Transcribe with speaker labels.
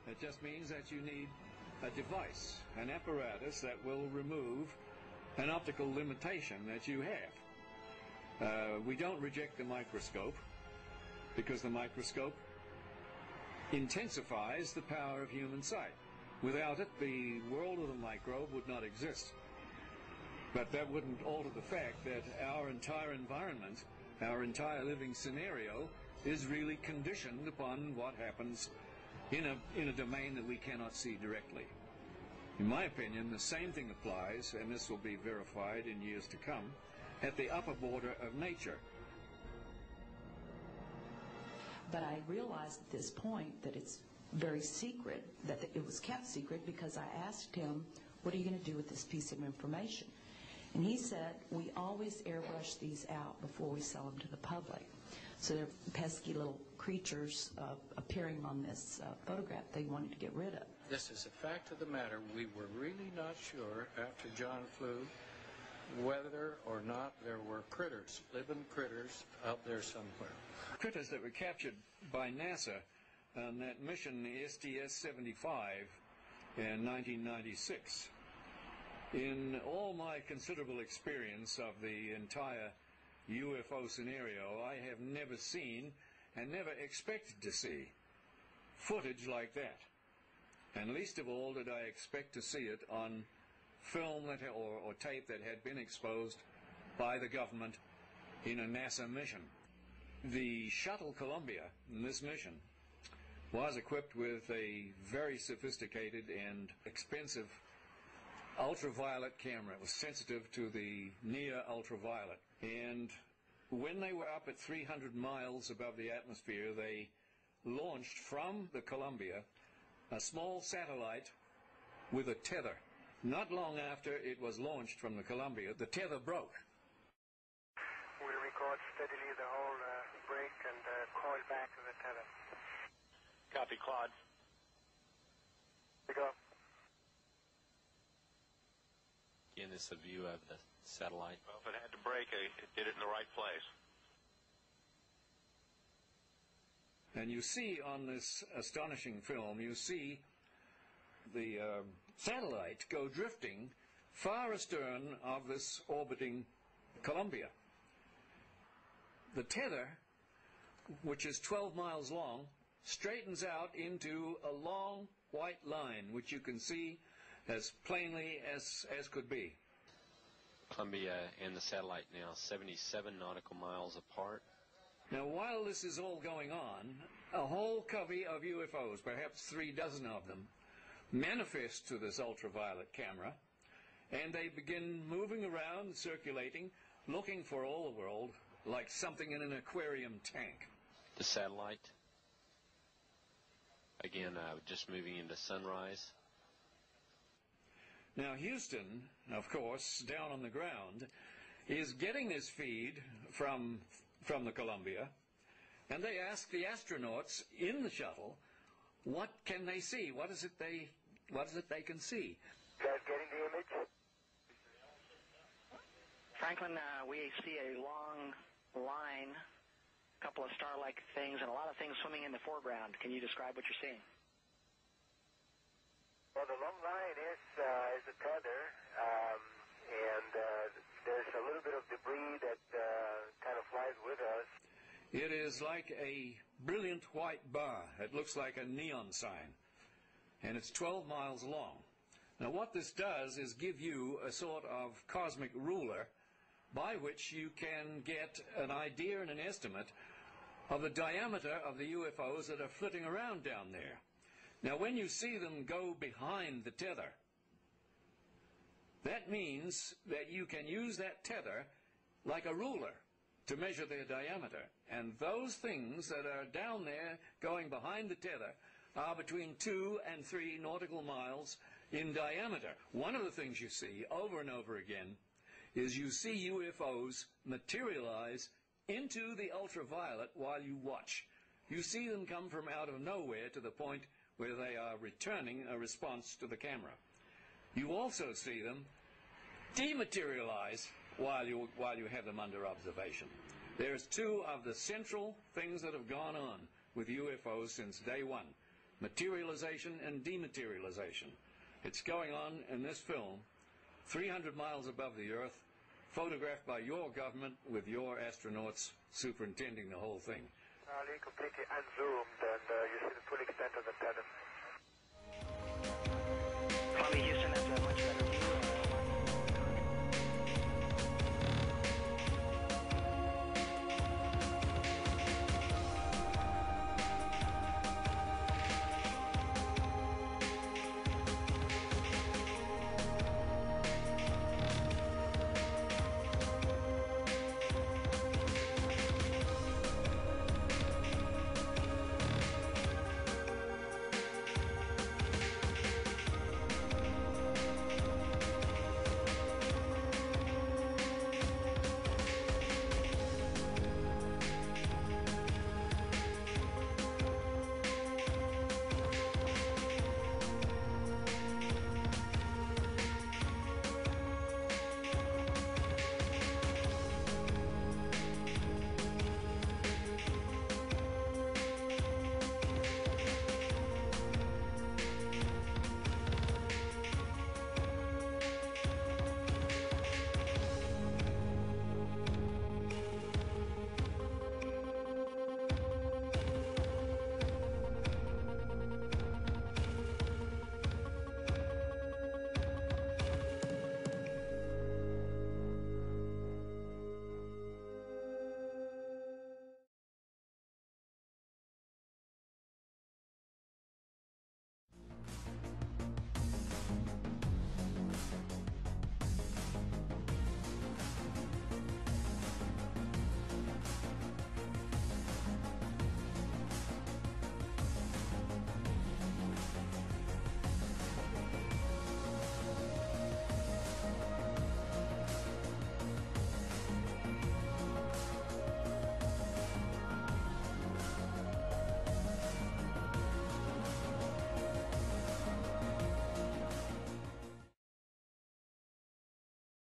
Speaker 1: It just means that you need a device, an apparatus that will remove an optical limitation that you have. We don't reject the microscope because the microscope intensifies the power of human sight. Without it, the world of the microbe would not exist. But that wouldn't alter the fact that our entire environment, our entire living scenario, is really conditioned upon what happens in a domain that we cannot see directly. In my opinion, the same thing applies, and this will be verified in years to come, at the upper border of nature.
Speaker 2: But I realized at this point that it's very secret, that it was kept secret, because I asked him, what are you going to do with this piece of information? And he said, we always airbrush these out before we sell them to the public. So they're pesky little creatures appearing on this photograph they wanted to get rid of.
Speaker 3: This is a fact of the matter. We were really not sure after John flew whether or not there were critters, living critters, out there somewhere.
Speaker 1: Critters that were captured by NASA on that mission STS-75 in 1996. In all my considerable experience of the entire UFO scenario, I have never seen and never expected to see footage like that. And least of all did I expect to see it on film that, or tape that had been exposed by the government in a NASA mission. The shuttle Columbia in this mission was equipped with a very sophisticated and expensive ultraviolet camera. It was sensitive to the near ultraviolet. And when they were up at 300 miles above the atmosphere, they launched from the Columbia a small satellite with a tether. Not long after it was launched from the Columbia, the tether broke.
Speaker 4: We'll record steadily the whole break and coil back to the tether.
Speaker 5: Copy, Claude.
Speaker 4: We go.
Speaker 6: Again, this is a view of the satellite.
Speaker 5: Well, if it had to break, it did it in the right place.
Speaker 1: And you see on this astonishing film, you see the satellite go drifting far astern of this orbiting Columbia. The tether, which is 12 miles long, straightens out into a long white line, which you can see as plainly as could be.
Speaker 6: Columbia and the satellite now 77 nautical miles apart.
Speaker 1: Now, while this is all going on, a whole covey of UFOs, perhaps 3 dozen of them, manifest to this ultraviolet camera, and they begin moving around, circulating, looking for all the world like something in an aquarium tank.
Speaker 6: The satellite, again, just moving into sunrise.
Speaker 1: Now, Houston, of course, down on the ground, is getting this feed from the Columbia, and they ask the astronauts in the shuttle, what can they see? What is it they can see?
Speaker 4: Guys getting the image?
Speaker 7: Franklin, we see a long line, a couple of star-like things, and a lot of things swimming in the foreground. Can you describe what you're seeing?
Speaker 4: Well, the long line is a tether, and there's a little bit of debris that kind of flies with us.
Speaker 1: It is like a brilliant white bar. It looks like a neon sign, and it's 12 miles long. Now, what this does is give you a sort of cosmic ruler by which you can get an idea and an estimate of the diameter of the UFOs that are flitting around down there. Now, when you see them go behind the tether, that means that you can use that tether like a ruler to measure their diameter. And those things that are down there going behind the tether are between 2 and 3 nautical miles in diameter. One of the things you see over and over again is you see UFOs materialize into the ultraviolet while you watch. You see them come from out of nowhere to the point where they are returning a response to the camera. You also see them dematerialize while you have them under observation. There's 2 of the central things that have gone on with UFOs since day one. materialization and dematerialization. It's going on in this film, 300 miles above the Earth, photographed by your government with your astronauts superintending the whole thing.
Speaker 4: Completely unzoomed, and you see the full extent of the